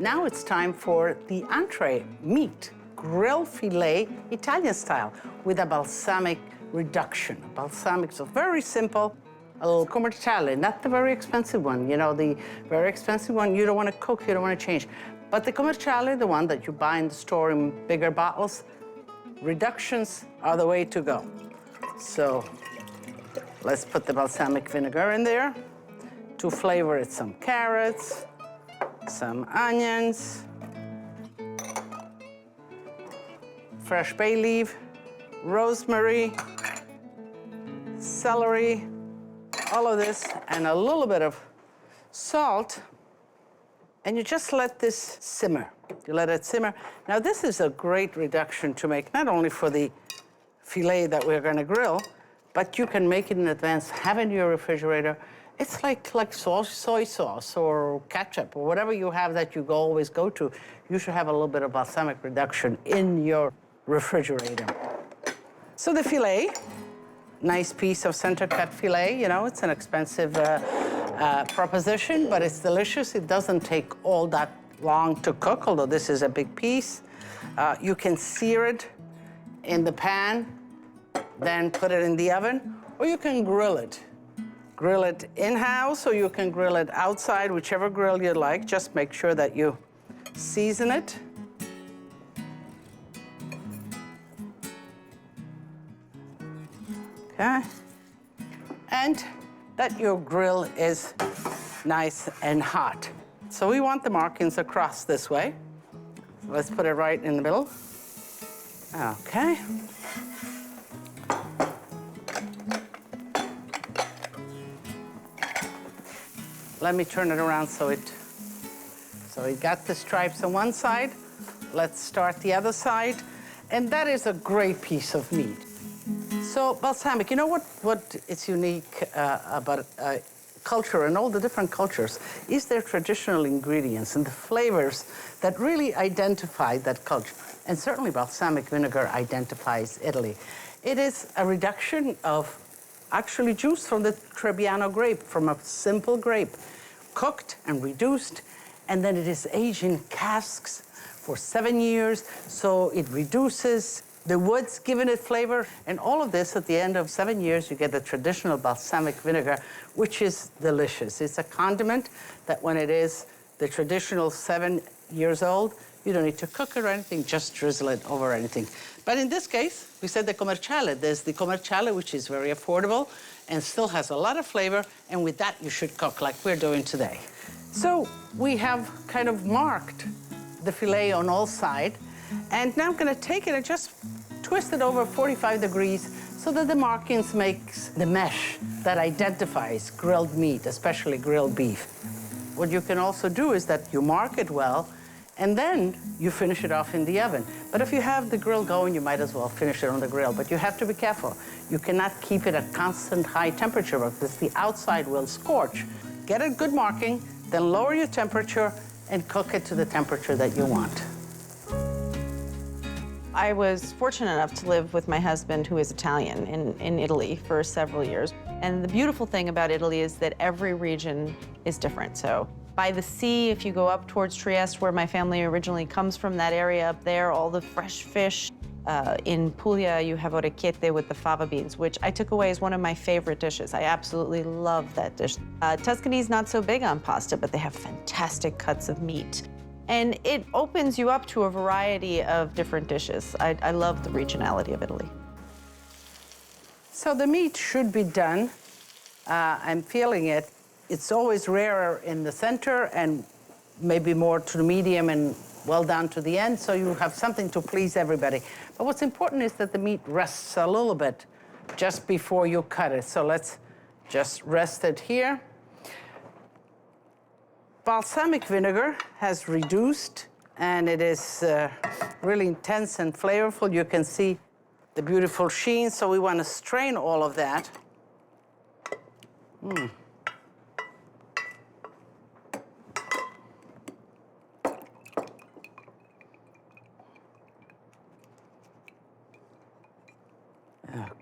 Now it's time for the entree, meat, grilled filet, Italian style, with a balsamic reduction. Balsamic, so very simple, a little commerciale, not the very expensive one. You know, the very expensive one, you don't want to cook, you don't want to change. But the commerciale, the one that you buy in the store in bigger bottles, reductions are the way to go. So let's put the balsamic vinegar in there. To flavor it, some carrots, some onions, fresh bay leaf, rosemary, celery, all of this, and a little bit of salt. And you just let this simmer. You let it simmer. Now, this is a great reduction to make, not only for the filet that we're gonna grill, but you can make it in advance, have it in your refrigerator. It's like soy sauce or ketchup or whatever you have that you always go to. You should have a little bit of balsamic reduction in your refrigerator. So the filet, nice piece of center cut filet. You know, it's an expensive proposition, but it's delicious. It doesn't take all that long to cook, although this is a big piece. You can sear it in the pan, then put it in the oven, or you can grill it. Grill it in-house, or you can grill it outside, whichever grill you like. Just make sure that you season it. Okay. And that your grill is nice and hot. So we want the markings across this way. So let's put it right in the middle. Okay. Let me turn it around so it got the stripes on one side. Let's start the other side. And that is a great piece of meat. So balsamic, you know what is unique about culture and all the different cultures is their traditional ingredients and the flavors that really identify that culture. And certainly balsamic vinegar identifies Italy. It is a reduction of actually juice from the Trebbiano grape, from a simple grape, cooked and reduced, and then it is aged in casks for 7 years, so it reduces the woods, giving it flavor, and all of this, at the end of 7 years, you get the traditional balsamic vinegar, which is delicious. It's a condiment that when it is the traditional 7 years old, you don't need to cook it or anything, just drizzle it over anything. But in this case, we said the commerciale. There's the commerciale, which is very affordable and still has a lot of flavor, and with that, you should cook like we're doing today. So we have kind of marked the filet on all sides, and now I'm gonna take it and just twist it over 45 degrees so that the markings makes the mesh that identifies grilled meat, especially grilled beef. What you can also do is that you mark it well, and then you finish it off in the oven. But if you have the grill going, you might as well finish it on the grill. But you have to be careful. You cannot keep it at constant high temperature because the outside will scorch. Get a good marking, then lower your temperature and cook it to the temperature that you want. I was fortunate enough to live with my husband, who is Italian, in Italy for several years. And the beautiful thing about Italy is that every region is different. So by the sea, if you go up towards Trieste, where my family originally comes from, that area up there, all the fresh fish. In Puglia, you have orecchiette with the fava beans, which I took away as one of my favorite dishes. I absolutely love that dish. Tuscany's not so big on pasta, but they have fantastic cuts of meat. And it opens you up to a variety of different dishes. I love the regionality of Italy. So the meat should be done. I'm feeling it. It's always rarer in the center and maybe more to the medium and well down to the end, so you have something to please everybody. But what's important is that the meat rests a little bit just before you cut it. So let's just rest it here. Balsamic vinegar has reduced, and it is really intense and flavorful. You can see the beautiful sheen, so we want to strain all of that.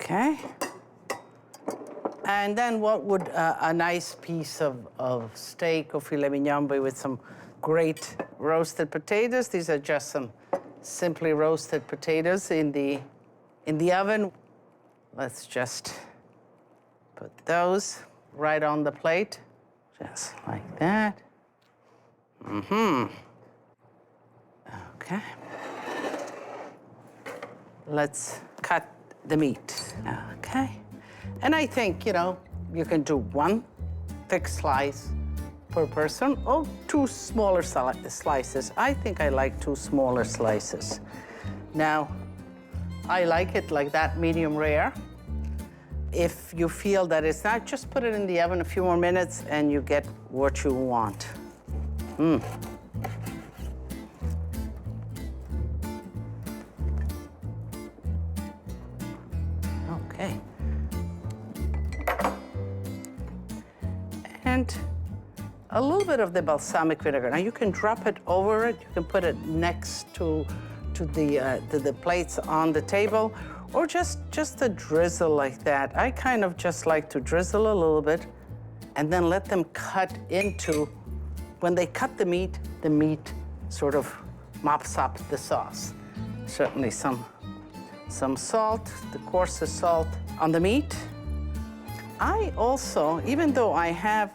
Okay. And then what would a nice piece of steak or filet mignon be with some great roasted potatoes? These are just some simply roasted potatoes in the oven. Let's just put those right on the plate, just like that. Okay. Let's cut the meat. Okay. And I think, you know, you can do one thick slice per person or two smaller slices. I think I like two smaller slices. Now, I like it like that, medium rare. If you feel that it's not, just put it in the oven a few more minutes and you get what you want. Okay. And a little bit of the balsamic vinegar. Now you can drop it over it. You can put it next to the plates on the table, or just a drizzle like that. I kind of just like to drizzle a little bit and then let them cut into, when they cut the meat sort of mops up the sauce. Certainly some salt, the coarsest salt on the meat. I also, even though I have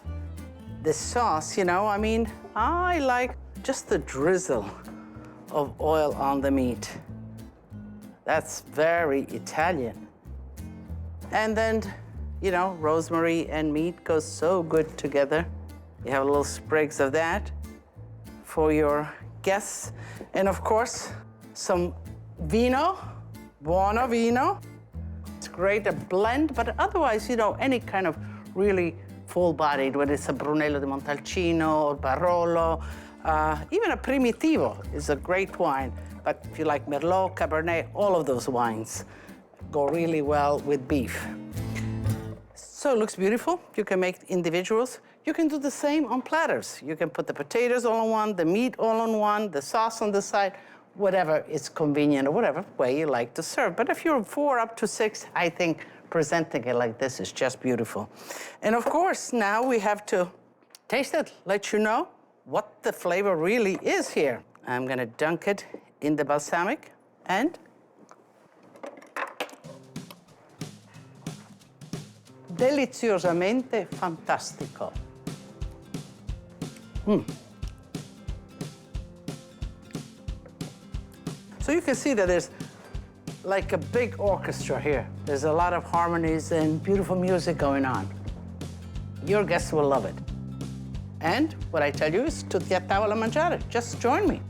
the sauce, you know, I mean, I like just the drizzle of oil on the meat. That's very Italian. And then, you know, rosemary and meat goes so good together. You have little sprigs of that for your guests. And of course, some vino, buono vino. It's great, a blend, but otherwise, you know, any kind of really full-bodied, whether it's a Brunello di Montalcino or Barolo, even a Primitivo is a great wine. But if you like Merlot, Cabernet, all of those wines go really well with beef. So it looks beautiful. You can make individuals. You can do the same on platters. You can put the potatoes all on one, the meat all on one, the sauce on the side, whatever is convenient or whatever way you like to serve. But if you're 4 up to 6, I think presenting it like this is just beautiful. And of course, now we have to taste it, let you know what the flavor really is here. I'm gonna dunk it in the balsamic and deliziosamente fantastico. So you can see that there's like a big orchestra here. There's a lot of harmonies and beautiful music going on. Your guests will love it. And what I tell you is tutti a tavola a mangiare. Just join me.